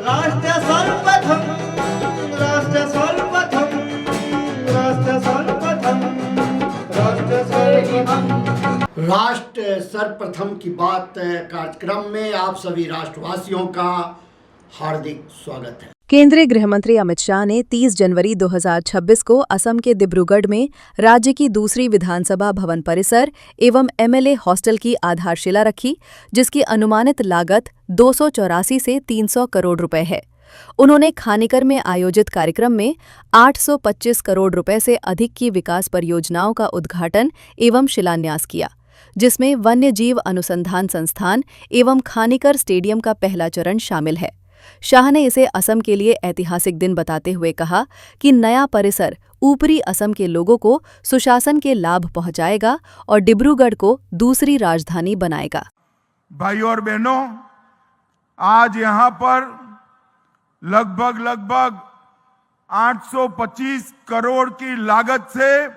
राष्ट्र सर्वप्रथम, राष्ट्र सर्वप्रथम, राष्ट्र सर्वप्रथम, राष्ट्र सर्वप्रथम। राष्ट्र सर्वप्रथम की बात कार्यक्रम में आप सभी राष्ट्रवासियों का हार्दिक स्वागत है। केंद्रीय गृह मंत्री अमित शाह ने 30 जनवरी 2026 को असम के डिब्रूगढ़ में राज्य की दूसरी विधानसभा भवन परिसर एवं एमएलए हॉस्टल की आधारशिला रखी, जिसकी अनुमानित लागत 284 से 300 करोड़ रुपए है। उन्होंने खानीकर में आयोजित कार्यक्रम में 825 करोड़ रुपए से अधिक की विकास परियोजनाओं का उद्घाटन एवं शिलान्यास किया, जिसमें वन्य जीव अनुसंधान संस्थान एवं खानीकर स्टेडियम का पहला चरण शामिल है। शाह ने इसे असम के लिए ऐतिहासिक दिन बताते हुए कहा कि नया परिसर ऊपरी असम के लोगों को सुशासन के लाभ पहुंचाएगा और डिब्रूगढ़ को दूसरी राजधानी बनाएगा। भाइयों और बहनों, आज यहां पर लगभग 825 करोड़ की लागत से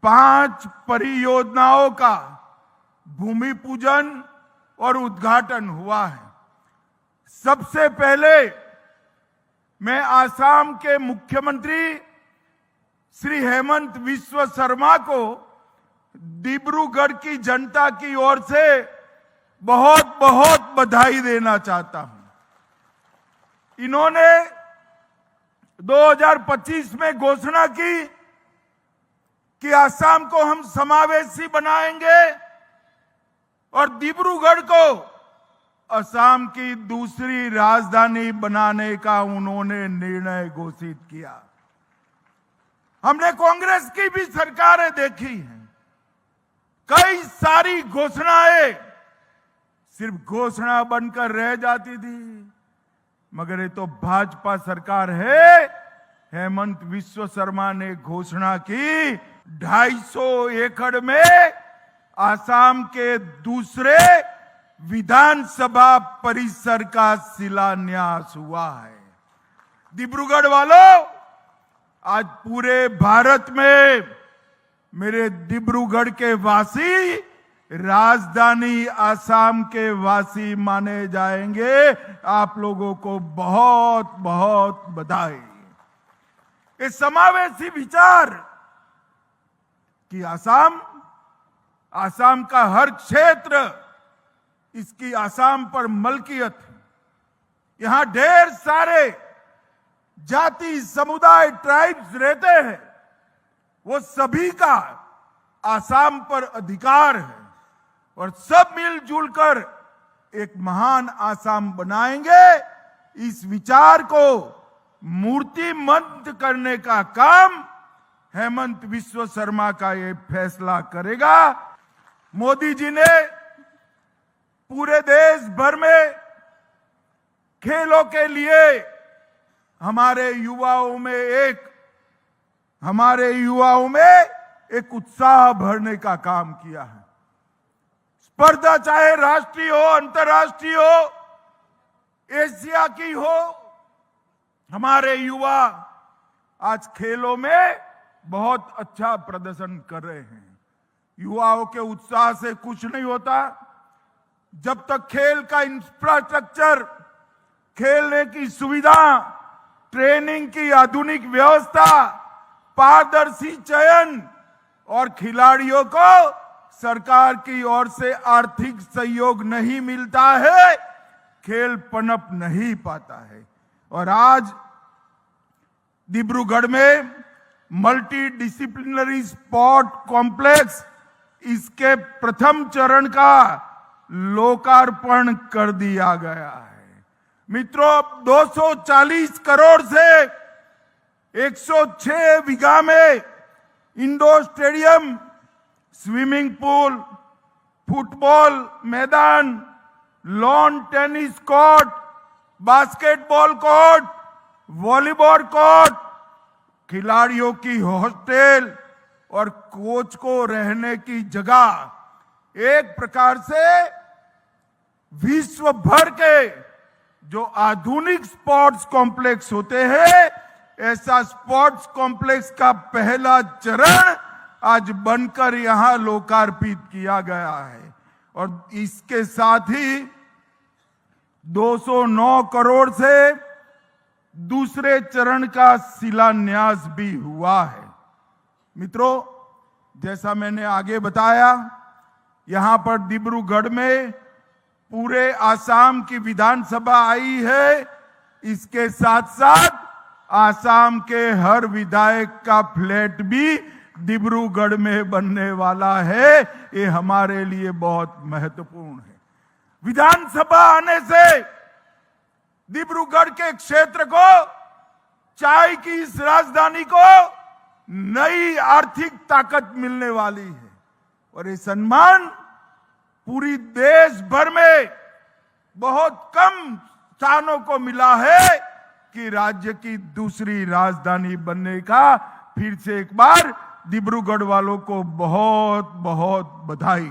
5 परियोजनाओं का भूमि पूजन और उद्घाटन हुआ है। सबसे पहले मैं आसाम के मुख्यमंत्री श्री हेमंत बिस्वा शर्मा को डिब्रूगढ़ की जनता की ओर से बहुत बहुत बधाई देना चाहता हूं। इन्होंने 2025 में घोषणा की कि आसाम को हम समावेशी बनाएंगे और डिब्रूगढ़ को असम की दूसरी राजधानी बनाने का उन्होंने निर्णय घोषित किया। हमने कांग्रेस की भी सरकारें देखी हैं, कई सारी घोषणाएं सिर्फ घोषणा बनकर रह जाती थी, मगर ये तो भाजपा सरकार है। हेमंत बिस्वा शर्मा ने घोषणा की 250 एकड़ में आसाम के दूसरे विधानसभा परिसर का शिलान्यास हुआ है। डिब्रूगढ़ वालों, आज पूरे भारत में मेरे डिब्रूगढ़ के वासी राजधानी आसाम के वासी माने जाएंगे। आप लोगों को बहुत बहुत बधाई। ये समावेशी विचार कि आसाम का हर क्षेत्र इसकी आसाम पर मलकियत है। यहां ढेर सारे जाति समुदाय ट्राइब्स रहते हैं, वो सभी का आसाम पर अधिकार है और सब मिलजुल कर एक महान आसाम बनाएंगे। इस विचार को मूर्तिमंत करने का काम हेमंत बिस्वा शर्मा का ये फैसला करेगा। मोदी जी ने पूरे देश भर में खेलों के लिए हमारे युवाओं में एक उत्साह भरने का काम किया है। स्पर्धा चाहे राष्ट्रीय हो, अंतर्राष्ट्रीय हो, एशिया की हो, हमारे युवा आज खेलों में बहुत अच्छा प्रदर्शन कर रहे हैं। युवाओं के उत्साह से कुछ नहीं होता जब तक खेल का इंफ्रास्ट्रक्चर, खेलने की सुविधा, ट्रेनिंग की आधुनिक व्यवस्था, पारदर्शी चयन और खिलाड़ियों को सरकार की ओर से आर्थिक सहयोग नहीं मिलता है, खेल पनप नहीं पाता है। और आज डिब्रूगढ़ में मल्टी डिसिप्लिनरी स्पोर्ट कॉम्प्लेक्स, इसके प्रथम चरण का लोकार्पण कर दिया गया है। मित्रों, 240 करोड़ से 106 बीघा में indoor stadium, swimming pool, football मैदान, lawn tennis court, basketball court, volleyball court, खिलाड़ियों की हॉस्टल और कोच को रहने की जगह, एक प्रकार से विश्व भर के जो आधुनिक स्पोर्ट्स कॉम्प्लेक्स होते हैं, ऐसा स्पोर्ट्स कॉम्प्लेक्स का पहला चरण आज बनकर यहां लोकार्पित किया गया है। और इसके साथ ही 209 करोड़ से दूसरे चरण का शिलान्यास भी हुआ है। मित्रों, जैसा मैंने आगे बताया, यहां पर डिब्रूगढ़ में पूरे आसाम की विधानसभा आई है। इसके साथ साथ आसाम के हर विधायक का फ्लैट भी डिब्रूगढ़ में बनने वाला है। ये हमारे लिए बहुत महत्वपूर्ण है। विधानसभा आने से डिब्रूगढ़ के क्षेत्र को, चाय की इस राजधानी को नई आर्थिक ताकत मिलने वाली है और ये सम्मान पूरी देश भर में बहुत कम स्थानों को मिला है कि राज्य की दूसरी राजधानी बनने का। फिर से एक बार डिब्रूगढ़ वालों को बहुत बहुत बधाई।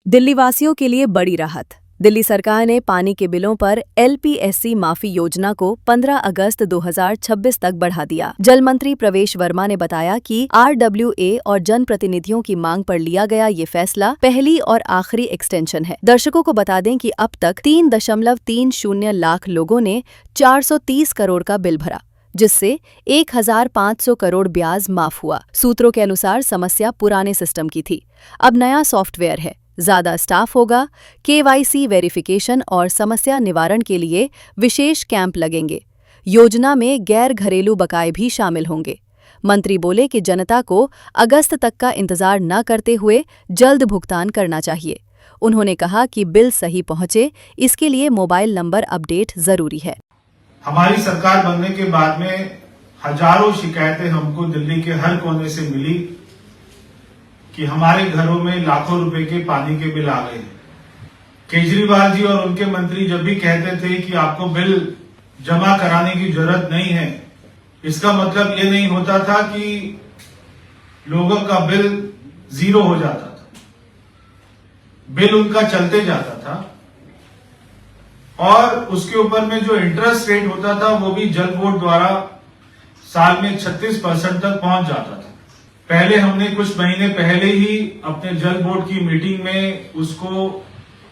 दिल्ली वासियों के लिए बड़ी राहत। दिल्ली सरकार ने पानी के बिलों पर LPSC माफी योजना को 15 अगस्त 2026 तक बढ़ा दिया। जल मंत्री प्रवेश वर्मा ने बताया कि RWA और जनप्रतिनिधियों की मांग पर लिया गया ये फैसला पहली और आखिरी एक्सटेंशन है। दर्शकों को बता दें कि अब तक 3.30 लाख लोगों ने 430 करोड़ का बिल भरा, जिससे 1500 करोड़ ब्याज माफ हुआ। सूत्रों के अनुसार समस्या पुराने सिस्टम की थी, अब नया सॉफ्टवेयर है, ज्यादा स्टाफ होगा, KYC वेरिफिकेशन और समस्या निवारण के लिए विशेष कैंप लगेंगे। योजना में गैर घरेलू बकाये भी शामिल होंगे। मंत्री बोले कि जनता को अगस्त तक का इंतजार न करते हुए जल्द भुगतान करना चाहिए। उन्होंने कहा कि बिल सही पहुंचे, इसके लिए मोबाइल नंबर अपडेट जरूरी है। हमारी सरकार बनने के बाद में हजारों शिकायतें हमको दिल्ली के हर कोने से मिली कि हमारे घरों में लाखों रुपए के पानी के बिल आ गए। केजरीवाल जी और उनके मंत्री जब भी कहते थे कि आपको बिल जमा कराने की जरूरत नहीं है, इसका मतलब ये नहीं होता था कि लोगों का बिल जीरो हो जाता था। बिल उनका चलते जाता था और उसके ऊपर में जो इंटरेस्ट रेट होता था वो भी जल बोर्ड द्वारा साल में 36% तक पहुंच जाता था। पहले हमने कुछ महीने पहले ही अपने जल बोर्ड की मीटिंग में उसको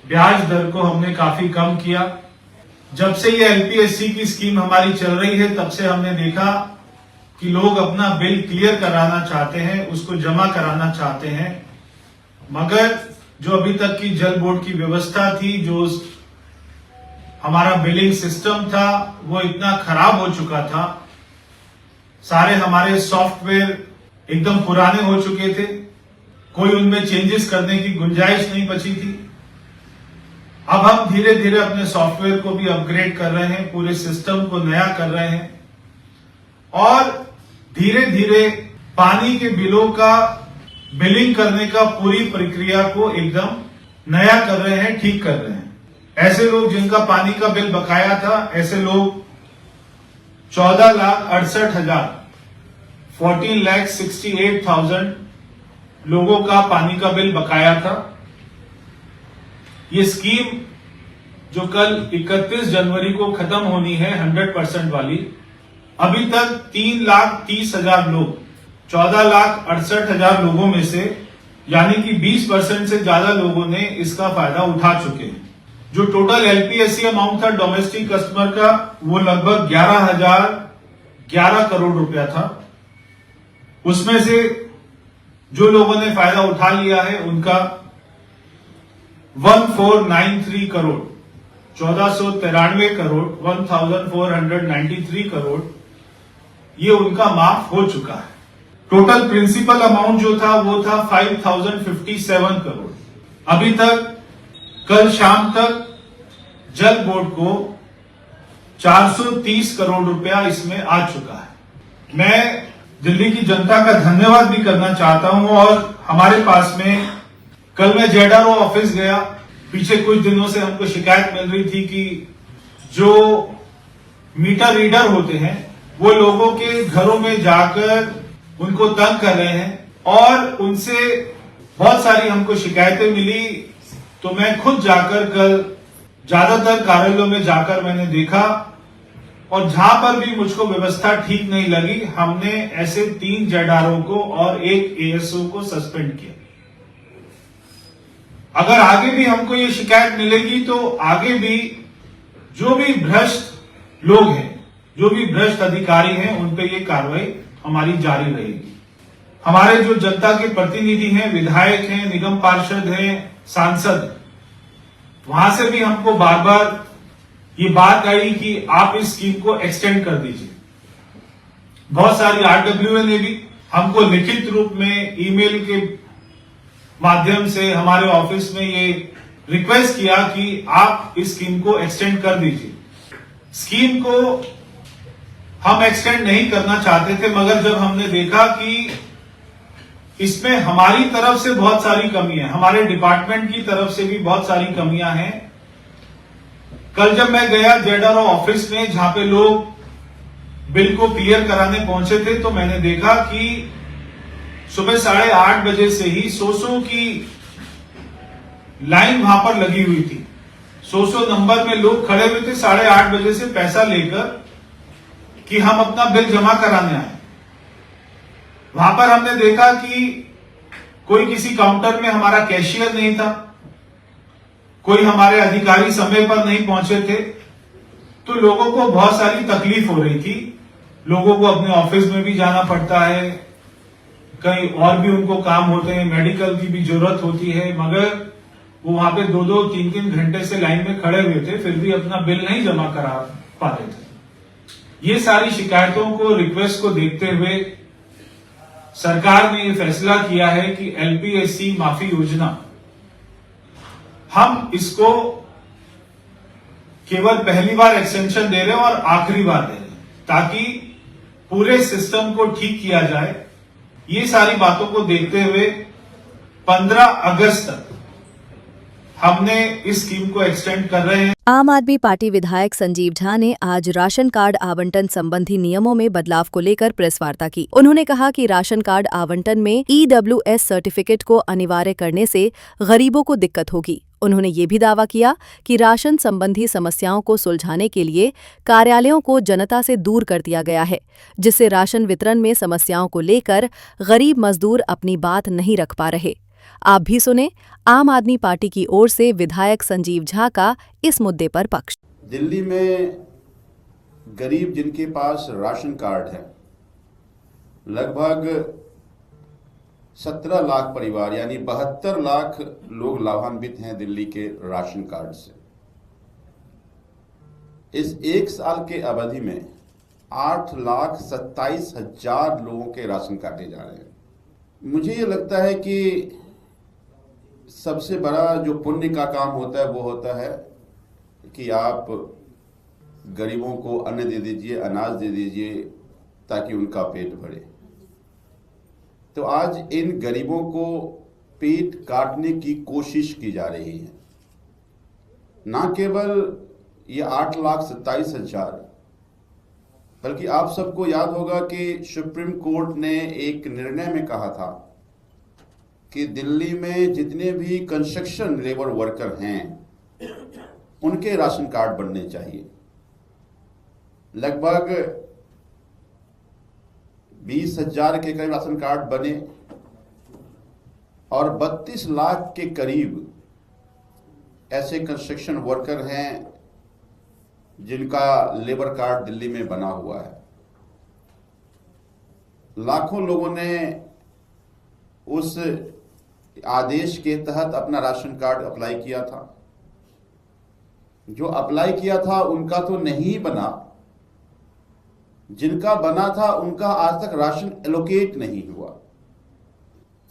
ब्याज दर को हमने काफी कम किया। जब से ये LPSC की स्कीम हमारी चल रही है तब से हमने देखा कि लोग अपना बिल क्लियर कराना चाहते हैं, उसको जमा कराना चाहते हैं, मगर जो अभी तक की जल बोर्ड की व्यवस्था थी, जो हमारा बिलिंग सिस्टम था, वो इतना खराब हो चुका था। सारे हमारे सॉफ्टवेयर एकदम पुराने हो चुके थे, कोई उनमें चेंजेस करने की गुंजाइश नहीं बची थी। अब हम धीरे धीरे अपने सॉफ्टवेयर को भी अपग्रेड कर रहे हैं, पूरे सिस्टम को नया कर रहे हैं और धीरे धीरे पानी के बिलों का बिलिंग करने का पूरी प्रक्रिया को एकदम नया कर रहे हैं, ठीक कर रहे हैं। ऐसे लोग जिनका पानी का बिल बकाया था, ऐसे लोग 14,68,000 14,68,000 लोगों का पानी का बिल बकाया था। ये स्कीम जो कल 31 जनवरी को खत्म होनी है 100% वाली, अभी तक 3,30,000 लोग, 14,68,000 लोगों में से यानी कि 20% से ज्यादा लोगों ने इसका फायदा उठा चुके हैं। जो टोटल LPSC अमाउंट था डोमेस्टिक कस्टमर का, वो लगभग 11,011 करोड़ रुपया था। उसमें से जो लोगों ने फायदा उठा लिया है उनका 1493 करोड़, 1493 करोड़, 1493 करोड़ ये उनका माफ हो चुका है। टोटल प्रिंसिपल अमाउंट जो था वो था 5,057 करोड़। अभी तक कल शाम तक जल बोर्ड को 430 करोड़ रुपया इसमें आ चुका है। मैं दिल्ली की जनता का धन्यवाद भी करना चाहता हूं और हमारे पास में कल मैं JDRO ऑफिस गया। पीछे कुछ दिनों से हमको शिकायत मिल रही थी कि जो मीटर रीडर होते हैं वो लोगों के घरों में जाकर उनको तंग कर रहे हैं और उनसे बहुत सारी हमको शिकायतें मिली। तो मैं खुद जाकर कल ज्यादातर कार्यालयों में जाकर मैंने देखा और जहां पर भी मुझको व्यवस्था ठीक नहीं लगी, हमने ऐसे 3 JDRO को और 1 ASO को सस्पेंड किया। अगर आगे भी हमको ये शिकायत मिलेगी तो आगे भी जो भी भ्रष्ट लोग हैं, जो भी भ्रष्ट अधिकारी हैं, उन पे ये कार्रवाई हमारी जारी रहेगी। हमारे जो जनता के प्रतिनिधि हैं, विधायक हैं, निगम पार्षद हैं, सांसद, वहां से भी हमको बार बार ये बात आई कि आप इस स्कीम को एक्सटेंड कर दीजिए। बहुत सारी आरडब्ल्यूए ने भी हमको लिखित रूप में ईमेल के माध्यम से हमारे ऑफिस में ये रिक्वेस्ट किया कि आप इस स्कीम को एक्सटेंड कर दीजिए। स्कीम को हम एक्सटेंड नहीं करना चाहते थे, मगर जब हमने देखा कि इसमें हमारी तरफ से बहुत सारी कमियां, हमारे डिपार्टमेंट की तरफ से भी बहुत सारी कमियां हैं। कल जब मैं गया जेडआरओ ऑफिस में, जहां पे लोग बिल को क्लियर कराने पहुंचे थे, तो मैंने देखा कि सुबह 8:30 बजे से ही 100 की लाइन वहां पर लगी हुई थी। 100 नंबर में लोग खड़े हुए थे 8:30 बजे से पैसा लेकर कि हम अपना बिल जमा कराने आए। वहां पर हमने देखा कि कोई किसी काउंटर में हमारा कैशियर नहीं था, कोई हमारे अधिकारी समय पर नहीं पहुंचे थे, तो लोगों को बहुत सारी तकलीफ हो रही थी। लोगों को अपने ऑफिस में भी जाना पड़ता है, कहीं और भी उनको काम होते हैं, मेडिकल की भी जरूरत होती है, मगर वो वहां पे 2-2, 3-3 घंटे से लाइन में खड़े हुए थे, फिर भी अपना बिल नहीं जमा करा पाते थे। ये सारी शिकायतों को, रिक्वेस्ट को देखते हुए सरकार ने ये फैसला किया है कि एलपीएससी माफी योजना, हम इसको केवल पहली बार एक्सटेंशन दे रहे हैं और आखिरी बार दे रहे हैं, ताकि पूरे सिस्टम को ठीक किया जाए। ये सारी बातों को देखते हुए 15 अगस्त तक हमने इस स्कीम को एक्सटेंड कर रहे हैं। आम आदमी पार्टी विधायक संजीव झा ने आज राशन कार्ड आवंटन संबंधी नियमों में बदलाव को लेकर प्रेस वार्ता की। उन्होंने कहा कि राशन कार्ड आवंटन में ईडब्ल्यूएस सर्टिफिकेट को अनिवार्य करने से गरीबों को दिक्कत होगी। उन्होंने ये भी दावा किया कि राशन संबंधी समस्याओं को सुलझाने के लिए कार्यालयों को जनता से दूर कर दिया गया है, जिससे राशन वितरण में समस्याओं को लेकर गरीब मजदूर अपनी बात नहीं रख पा रहे। आप भी सुने आम आदमी पार्टी की ओर से विधायक संजीव झा का इस मुद्दे पर पक्ष। दिल्ली में गरीब जिनके पास राशन कार्ड है, लगभग 17 लाख परिवार यानी 72 लाख लोग लाभान्वित हैं दिल्ली के राशन कार्ड से। इस एक साल के अवधि में 8,27,000 लोगों के राशन काटे जा रहे हैं। मुझे ये लगता है कि सबसे बड़ा जो पुण्य का काम होता है वो होता है कि आप गरीबों को अन्न दे दीजिए, अनाज दे दीजिए, ताकि उनका पेट भरे। तो आज इन गरीबों को पेट काटने की कोशिश की जा रही है। ना केवल ये 8,27,000, बल्कि आप सबको याद होगा कि सुप्रीम कोर्ट ने एक निर्णय में कहा था कि दिल्ली में जितने भी कंस्ट्रक्शन लेबर वर्कर हैं उनके राशन कार्ड बनने चाहिए। लगभग 20,000 के करीब राशन कार्ड बने और 32 लाख के करीब ऐसे कंस्ट्रक्शन वर्कर हैं जिनका लेबर कार्ड दिल्ली में बना हुआ है। लाखों लोगों ने उस आदेश के तहत अपना राशन कार्ड अप्लाई किया था। जो अप्लाई किया था उनका तो नहीं बना, जिनका बना था उनका आज तक राशन एलोकेट नहीं हुआ।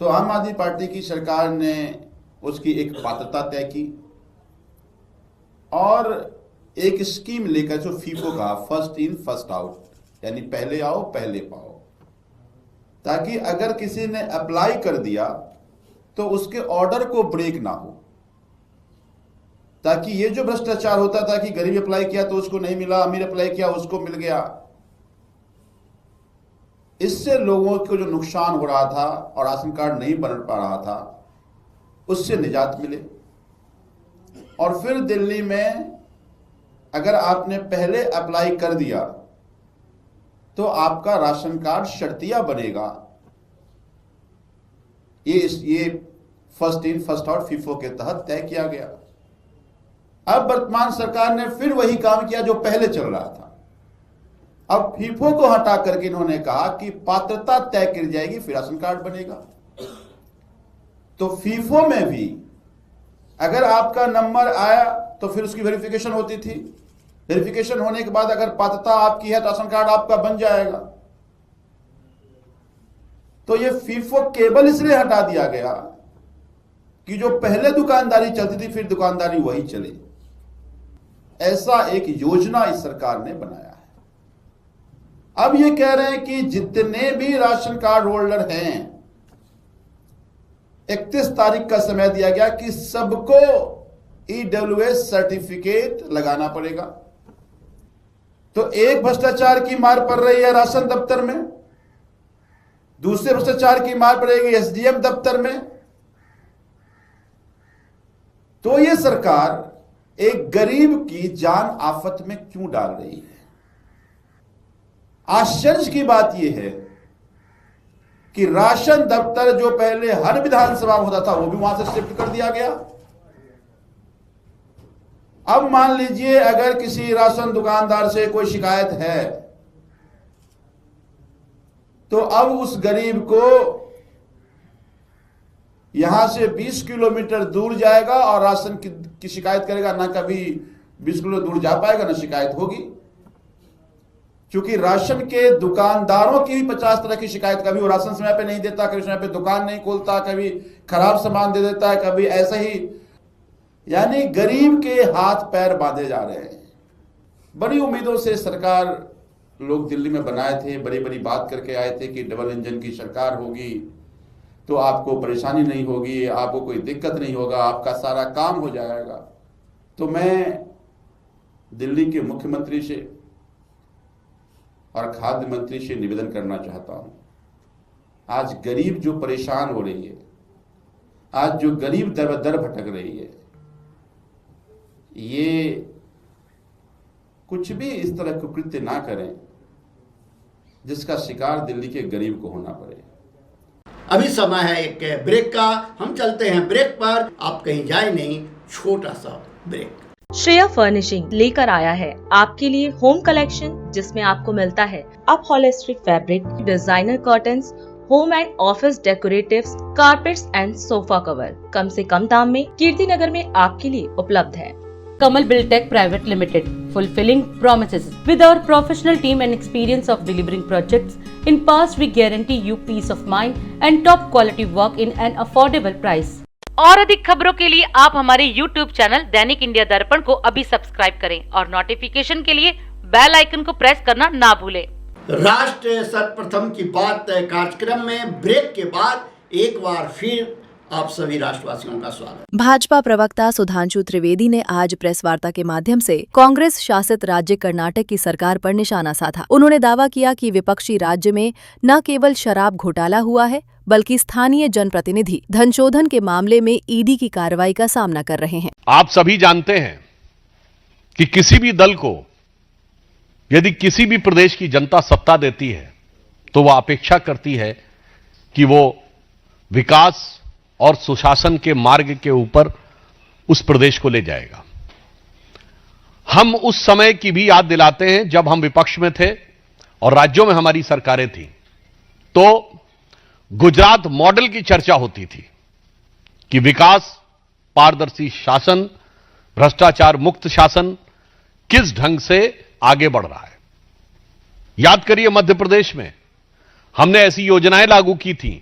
तो आम आदमी पार्टी की सरकार ने उसकी एक पात्रता तय की और एक स्कीम लेकर, जो फीफो का फर्स्ट इन फर्स्ट आउट, यानी पहले आओ पहले पाओ, ताकि अगर किसी ने अप्लाई कर दिया तो उसके ऑर्डर को ब्रेक ना हो, ताकि ये जो भ्रष्टाचार होता था कि गरीब अप्लाई किया तो उसको नहीं मिला, अमीर अप्लाई किया उसको मिल गया, इससे लोगों को जो नुकसान हो रहा था और राशन कार्ड नहीं बन पा रहा था, उससे निजात मिले। और फिर दिल्ली में अगर आपने पहले अप्लाई कर दिया तो आपका राशन कार्ड शर्तिया बनेगा। ये first in first out FIFO के तहत तय किया गया। अब वर्तमान सरकार ने फिर वही काम किया जो पहले चल रहा था। अब फीफो को हटा करके इन्होंने कहा कि पात्रता तय कर जाएगी फिर राशन कार्ड बनेगा। तो फीफो में भी अगर आपका नंबर आया तो फिर उसकी वेरिफिकेशन होती थी, वेरिफिकेशन होने के बाद अगर पात्रता आपकी है तो राशन कार्ड आपका बन जाएगा। तो ये फीफो केवल इसलिए हटा दिया गया कि जो पहले दुकानदारी चलती थी फिर दुकानदारी वही चले। ऐसा एक योजना इस सरकार ने बनाया है। अब ये कह रहे हैं कि जितने भी राशन कार्ड होल्डर हैं 31 तारीख का समय दिया गया कि सबको ईडब्ल्यूएस सर्टिफिकेट लगाना पड़ेगा। तो एक भ्रष्टाचार की मार पड़ रही है राशन दफ्तर में, दूसरे भ्रष्टाचार की मार पड़ेगी एसडीएम दफ्तर में। तो यह सरकार एक गरीब की जान आफत में क्यों डाल रही है? आश्चर्य की बात यह है कि राशन दफ्तर जो पहले हर विधानसभा में होता था वो भी वहां से शिफ्ट कर दिया गया। अब मान लीजिए अगर किसी राशन दुकानदार से कोई शिकायत है तो अब उस गरीब को यहां से 20 किलोमीटर दूर जाएगा और राशन की शिकायत करेगा, ना कभी 20 किलोमीटर दूर जा पाएगा ना शिकायत होगी। क्योंकि राशन के दुकानदारों की भी 50 तरह की शिकायत, कभी वो राशन समय पे नहीं देता, कभी समय पे दुकान नहीं खोलता, कभी खराब सामान दे देता है, कभी ऐसा ही। यानी गरीब के हाथ पैर बांधे जा रहे हैं। बड़ी उम्मीदों से सरकार लोग दिल्ली में बनाए थे, बड़ी बड़ी बात करके आए थे कि डबल इंजन की सरकार होगी तो आपको परेशानी नहीं होगी, आपको कोई दिक्कत नहीं होगा, आपका सारा काम हो जाएगा। तो मैं दिल्ली के मुख्यमंत्री से और खाद्य मंत्री से निवेदन करना चाहता हूं, आज गरीब जो परेशान हो रही है, आज जो गरीब दर दर भटक रही है, ये कुछ भी इस तरह के कृत्य ना करें जिसका शिकार दिल्ली के गरीब को होना पड़े। अभी समय है एक ब्रेक का, हम चलते हैं ब्रेक पर, आप कहीं जाए नहीं, छोटा सा ब्रेक। श्रेया फर्निशिंग लेकर आया है आपके लिए होम कलेक्शन, जिसमें आपको मिलता है upholstery fabric, designer curtains, home and office decoratives, carpets and sofa cover कम से कम दाम में कीर्ति नगर में आपके लिए उपलब्ध है। Kamal Buildtech Private Limited, fulfilling promises. With our professional team and experience of delivering projects in past, we guarantee you peace of mind and top quality work in an affordable price. और अधिक खबरों के लिए आप हमारे YouTube channel दैनिक India दर्पण को अभी सब्सक्राइब करें और नोटिफिकेशन के लिए बेल आइकन को प्रेस करना ना भूलें। राष्ट्र सर्वप्रथम की बात कार्यक्रम में ब्रेक के बाद एक बार फिर आप सभी राष्ट्रवासियों का स्वागत। भाजपा प्रवक्ता सुधांशु त्रिवेदी ने आज प्रेस वार्ता के माध्यम से कांग्रेस शासित राज्य कर्नाटक की सरकार पर निशाना साधा। उन्होंने दावा किया कि विपक्षी राज्य में न केवल शराब घोटाला हुआ है, बल्कि स्थानीय जनप्रतिनिधि धनशोधन के मामले में ईडी की कार्रवाई का सामना कर रहे हैं। आप सभी जानते हैं कि किसी भी दल को यदि किसी भी प्रदेश की जनता सत्ता देती है तो वह अपेक्षा करती है कि वो विकास और सुशासन के मार्ग के ऊपर उस प्रदेश को ले जाएगा। हम उस समय की भी याद दिलाते हैं जब हम विपक्ष में थे और राज्यों में हमारी सरकारें थी, तो गुजरात मॉडल की चर्चा होती थी कि विकास, पारदर्शी शासन, भ्रष्टाचार मुक्त शासन किस ढंग से आगे बढ़ रहा है। याद करिए, मध्य प्रदेश में हमने ऐसी योजनाएं लागू की थी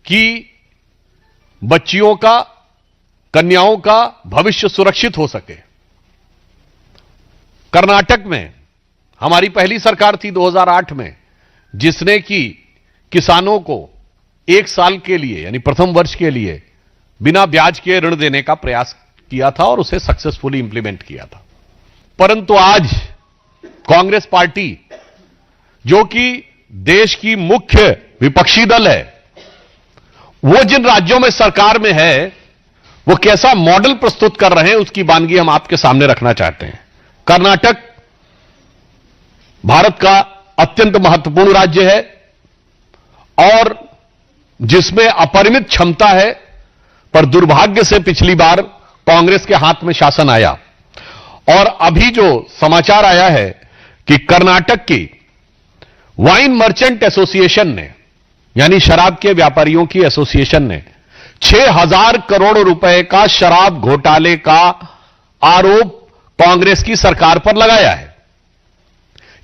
कि बच्चियों का, कन्याओं का भविष्य सुरक्षित हो सके। कर्नाटक में हमारी पहली सरकार थी 2008 में, जिसने कि किसानों को 1 साल के लिए यानी प्रथम वर्ष के लिए बिना ब्याज के ऋण देने का प्रयास किया था और उसे सक्सेसफुली इंप्लीमेंट किया था। परंतु आज कांग्रेस पार्टी, जो कि देश की मुख्य विपक्षी दल है, वो जिन राज्यों में सरकार में है वो कैसा मॉडल प्रस्तुत कर रहे हैं उसकी वानगी हम आपके सामने रखना चाहते हैं। कर्नाटक भारत का अत्यंत महत्वपूर्ण राज्य है और जिसमें अपरिमित क्षमता है, पर दुर्भाग्य से पिछली बार कांग्रेस के हाथ में शासन आया और अभी जो समाचार आया है कि कर्नाटक की वाइन मर्चेंट एसोसिएशन ने, यानी शराब के व्यापारियों की एसोसिएशन ने 6,000 करोड़ रुपए का शराब घोटाले का आरोप कांग्रेस की सरकार पर लगाया है।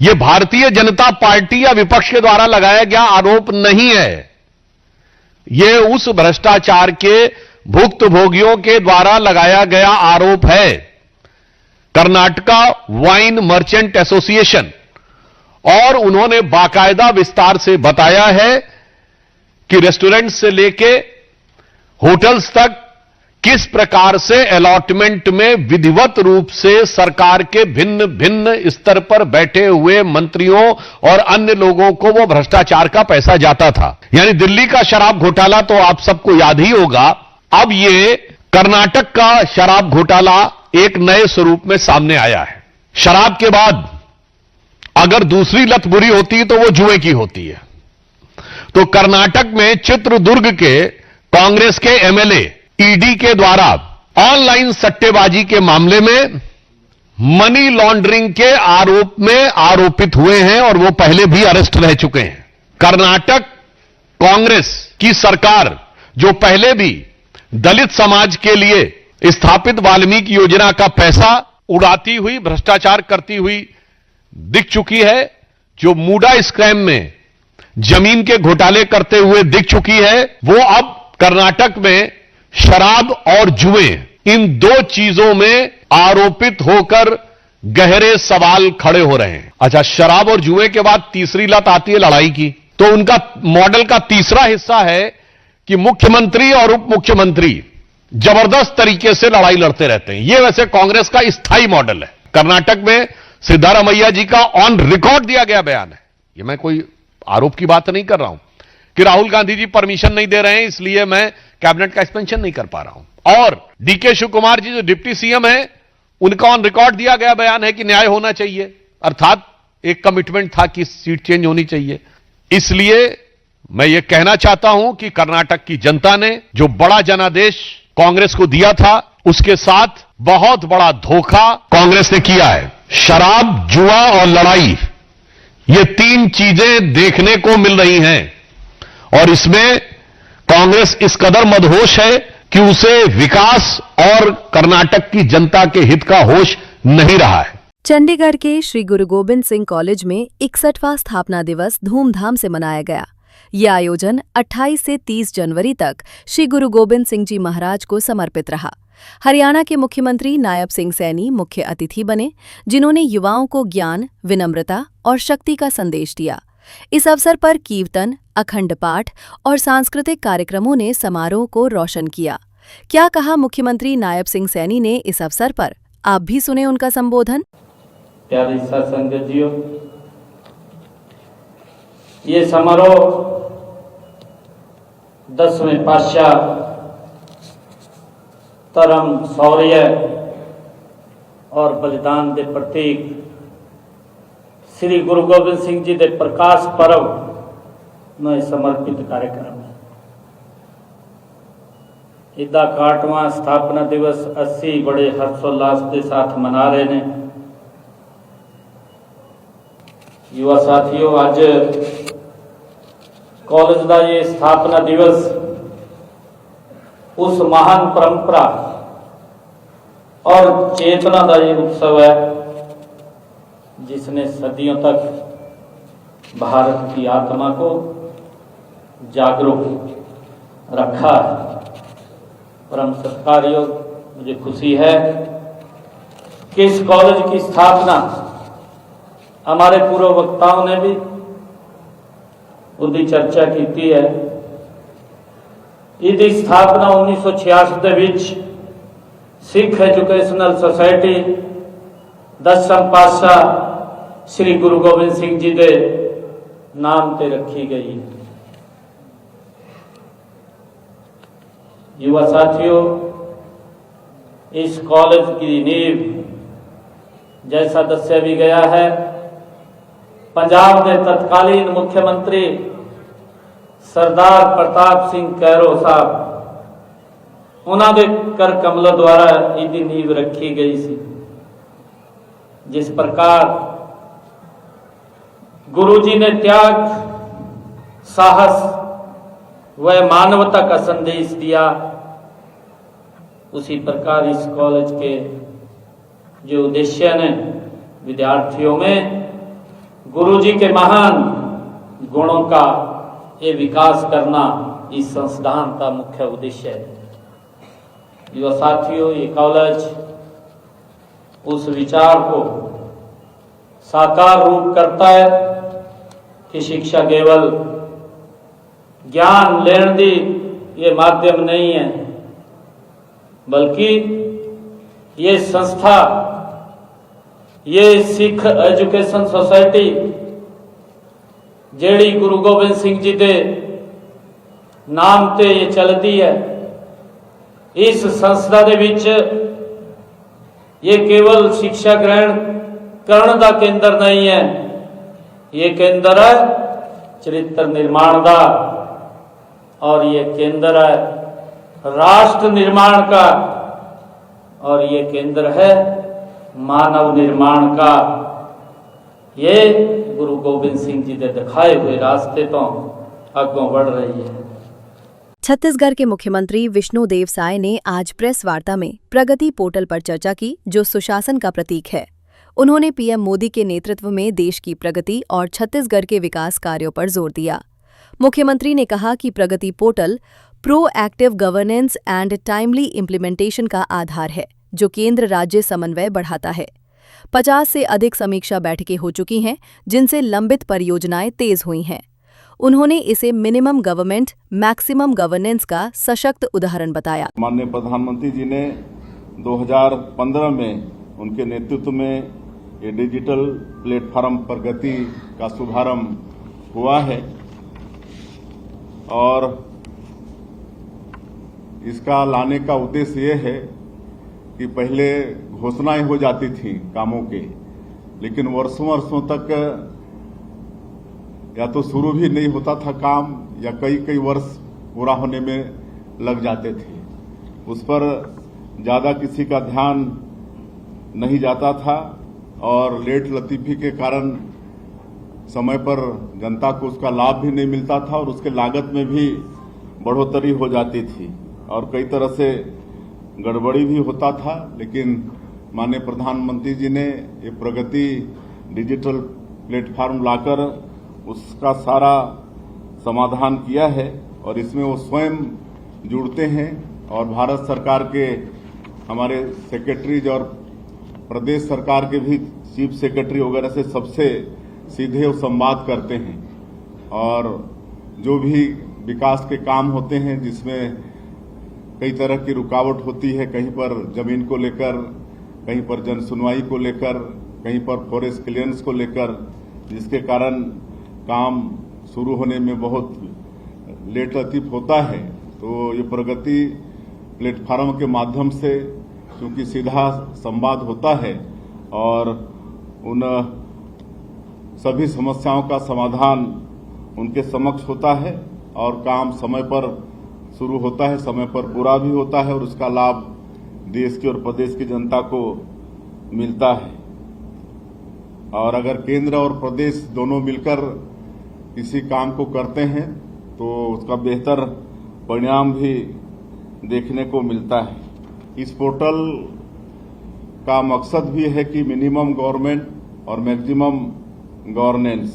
यह भारतीय जनता पार्टी या विपक्ष के द्वारा लगाया गया आरोप नहीं है। यह उस भ्रष्टाचार के भुक्तभोगियों के द्वारा लगाया गया आरोप है। कर्नाटका वाइन मर्चेंट एसोसिएशन, और उन्होंने बाकायदा विस्तार से बताया है कि रेस्टोरेंट से लेके होटल्स तक किस प्रकार से अलॉटमेंट में विधिवत रूप से सरकार के भिन्न भिन्न स्तर पर बैठे हुए मंत्रियों और अन्य लोगों को वो भ्रष्टाचार का पैसा जाता था। यानी दिल्ली का शराब घोटाला तो आप सबको याद ही होगा। अब ये कर्नाटक का शराब घोटाला एक नए स्वरूप में सामने आया है। शराब के बाद अगर दूसरी लत बुरी होती है तो वो जुए की होती है। तो कर्नाटक में चित्रदुर्ग के कांग्रेस के एमएलए ईडी के द्वारा ऑनलाइन सट्टेबाजी के मामले में मनी लॉन्ड्रिंग के आरोप में आरोपित हुए हैं और वो पहले भी अरेस्ट रह चुके हैं। कर्नाटक कांग्रेस की सरकार, जो पहले भी दलित समाज के लिए स्थापित वाल्मीकि योजना का पैसा उड़ाती हुई, भ्रष्टाचार करती हुई दिख चुकी है, जो मूडा स्कैम में जमीन के घोटाले करते हुए दिख चुकी है, वो अब कर्नाटक में शराब और जुए, इन दो चीजों में आरोपित होकर गहरे सवाल खड़े हो रहे हैं। अच्छा, शराब और जुए के बाद तीसरी लत आती है लड़ाई की। तो उनका मॉडल का तीसरा हिस्सा है कि मुख्यमंत्री और उप मुख्यमंत्री जबरदस्त तरीके से लड़ाई लड़ते रहते हैं। यह वैसे कांग्रेस का स्थायी मॉडल है। कर्नाटक में सिद्धारमैया जी का ऑन रिकॉर्ड दिया गया बयान है, यह मैं कोई आरोप की बात नहीं कर रहा हूं कि राहुल गांधी जी परमिशन नहीं दे रहे हैं इसलिए मैं कैबिनेट का एक्सपेंशन नहीं कर पा रहा हूं। और डीके शिव कुमार जी जो डिप्टी सीएम है, उनका ऑन रिकॉर्ड दिया गया बयान है कि न्याय होना चाहिए, अर्थात एक कमिटमेंट था कि सीट चेंज होनी चाहिए। इसलिए मैं यह कहना चाहता हूं कि कर्नाटक की जनता ने जो बड़ा जनादेश कांग्रेस को दिया था, उसके साथ बहुत बड़ा धोखा कांग्रेस ने किया है। शराब, जुआ और लड़ाई, ये तीन चीजें देखने को मिल रही हैं और इसमें कांग्रेस इस कदर मदहोश है कि उसे विकास और कर्नाटक की जनता के हित का होश नहीं रहा है। चंडीगढ़ के श्री गुरु गोबिंद सिंह कॉलेज में 61वां स्थापना दिवस धूमधाम से मनाया गया। यह आयोजन 28 से 30 जनवरी तक श्री गुरु गोबिंद सिंह जी महाराज को समर्पित रहा। हरियाणा के मुख्यमंत्री नायब सिंह सैनी मुख्य अतिथि बने, जिन्होंने युवाओं को ज्ञान, विनम्रता और शक्ति का संदेश दिया। इस अवसर पर कीर्तन, अखंड पाठ और सांस्कृतिक कार्यक्रमों ने समारोह को रोशन किया। क्या कहा मुख्यमंत्री नायब सिंह सैनी ने इस अवसर पर, आप भी सुने उनका संबोधन। प्यारी सत्संगत जियो, ये समारोह 10वें पातशाह धर्म, शौर्य और बलिदान के प्रतीक श्री गुरु गोबिंद सिंह जी के प्रकाश पर्व में समर्पित कार्यक्रम है। इदा 61वां स्थापना दिवस 80 बड़े हर्षोल्लास के साथ मना रहे ने। युवा साथियों, आज कॉलेज का ये स्थापना दिवस उस महान परंपरा और चेतना का ये उत्सव है जिसने सदियों तक भारत की आत्मा को जागरूक रखा है। परम सत्कारयोग, मुझे खुशी है कि इस कॉलेज की स्थापना हमारे पूर्व वक्ताओं ने भी उसकी चर्चा की है। इसकी स्थापना 1966 विच सिख एजुकेशनल सोसाइटी 10वें पातशाह श्री गुरु गोबिंद सिंह जी के नाम पे रखी गई। युवा साथियों, इस कॉलेज की नींव, जैसा दस्या भी गया है, पंजाब के तत्कालीन मुख्यमंत्री सरदार प्रताप सिंह कैरो साहब, उन्होंने कर कमलों द्वारा इसकी नींव रखी गई सी। जिस प्रकार गुरुजी ने त्याग, साहस व मानवता का संदेश दिया, उसी प्रकार इस कॉलेज के जो उद्देश्य ने विद्यार्थियों में गुरुजी के महान गुणों का ये विकास करना इस संस्थान का मुख्य उद्देश्य है। युवा साथियों, ये कॉलेज उस विचार को साकार रूप करता है कि शिक्षा केवल ज्ञान लेने दी ये माध्यम नहीं है, बल्कि ये संस्था, ये सिख एजुकेशन सोसाइटी जेड़ी गुरु गोबिंद सिंह जी के नाम ते ये चलती है, इस संस्था दे विच ये केवल शिक्षा ग्रहण करने का केंद्र नहीं है, ये केंद्र है चरित्र निर्माण का, और ये केंद्र है राष्ट्र निर्माण का, और ये केंद्र है मानव निर्माण का। ये गुरु गोबिंद सिंह जी के दिखाए हुए रास्ते तो आगे बढ़ रही है। छत्तीसगढ़ के मुख्यमंत्री विष्णुदेव साय ने आज प्रेस वार्ता में प्रगति पोर्टल पर चर्चा की, जो सुशासन का प्रतीक है। उन्होंने पीएम मोदी के नेतृत्व में देश की प्रगति और छत्तीसगढ़ के विकास कार्यों पर जोर दिया। मुख्यमंत्री ने कहा कि Pragati portal proactive governance and timely implementation का आधार है, जो केंद्र राज्य समन्वय बढ़ाता है। 50 से अधिक समीक्षा बैठकें हो चुकी हैं, जिनसे लंबित परियोजनाएं तेज हुई हैं। उन्होंने इसे मिनिमम गवर्नमेंट मैक्सिमम गवर्नेंस का सशक्त उदाहरण बताया। माननीय प्रधानमंत्री जी ने 2015 में उनके नेतृत्व में ये डिजिटल प्लेटफॉर्म प्रगति का शुभारंभ हुआ है, और इसका लाने का उद्देश्य ये है कि पहले घोषणाएं हो जाती थी कामों के, लेकिन वर्षों वर्षों तक या तो शुरू भी नहीं होता था काम, या कई कई वर्ष पूरा होने में लग जाते थे। उस पर ज़्यादा किसी का ध्यान नहीं जाता था, और लेट लतीफ़ी के कारण समय पर जनता को उसका लाभ भी नहीं मिलता था, और उसके लागत में भी बढ़ोतरी हो जाती थी, और कई तरह से गड़बड़ी भी होता था। लेकिन माननीय प्रधानमंत्री जी ने ये प्रगति डिजिटल प्लेटफॉर्म लाकर उसका सारा समाधान किया है, और इसमें वो स्वयं जुड़ते हैं, और भारत सरकार के हमारे सेक्रेटरीज और प्रदेश सरकार के भी चीफ सेक्रेटरी वगैरह से सबसे सीधे वो संवाद करते हैं, और जो भी विकास के काम होते हैं जिसमें कई तरह की रुकावट होती है, कहीं पर जमीन को लेकर, कहीं पर जन सुनवाई को लेकर, कहीं पर फॉरेस्ट क्लियरेंस को लेकर, जिसके कारण काम शुरू होने में बहुत लेट लतीफ होता है। तो ये प्रगति प्लेटफॉर्म के माध्यम से क्योंकि सीधा संवाद होता है, और उन सभी समस्याओं का समाधान उनके समक्ष होता है, और काम समय पर शुरू होता है, समय पर पूरा भी होता है, और उसका लाभ देश की और प्रदेश की जनता को मिलता है। और अगर केंद्र और प्रदेश दोनों मिलकर किसी काम को करते हैं तो उसका बेहतर परिणाम भी देखने को मिलता है। इस पोर्टल का मकसद भी है कि मिनिमम गवर्नमेंट और मैक्सिमम गवर्नेंस,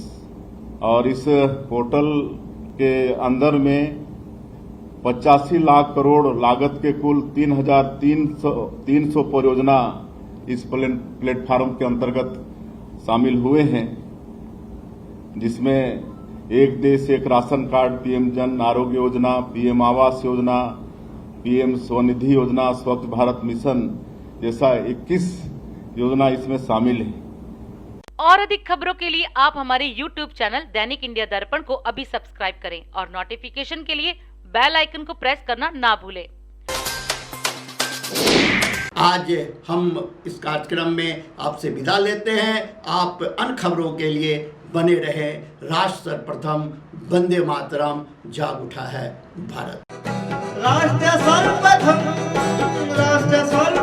और इस पोर्टल के अंदर में 85 लाख करोड़ लागत के कुल 3,300 परियोजना इस प्लेटफॉर्म के अंतर्गत शामिल हुए हैं, जिसमें एक देश एक ration card, PM Jan Arogya Yojana, PM Awas Yojana, PM Svanidhi योजना, स्वच्छ भारत मिशन जैसा 21 योजना इसमें शामिल है। और अधिक खबरों के लिए आप हमारे YouTube चैनल दैनिक इंडिया दर्पण को अभी सब्सक्राइब करें, और नोटिफिकेशन के लिए बेल आइकन को प्रेस करना ना भूलें। आज हम इस कार्यक्रम में आपसे विदा लेते हैं। आप अन्य खबरों के लिए बने रहे। राष्ट्र सर्वप्रथम, वंदे मातरम, जाग उठा है भारत। राष्ट्र सर्वप्रथम, राष्ट्र सर्वप्रथम।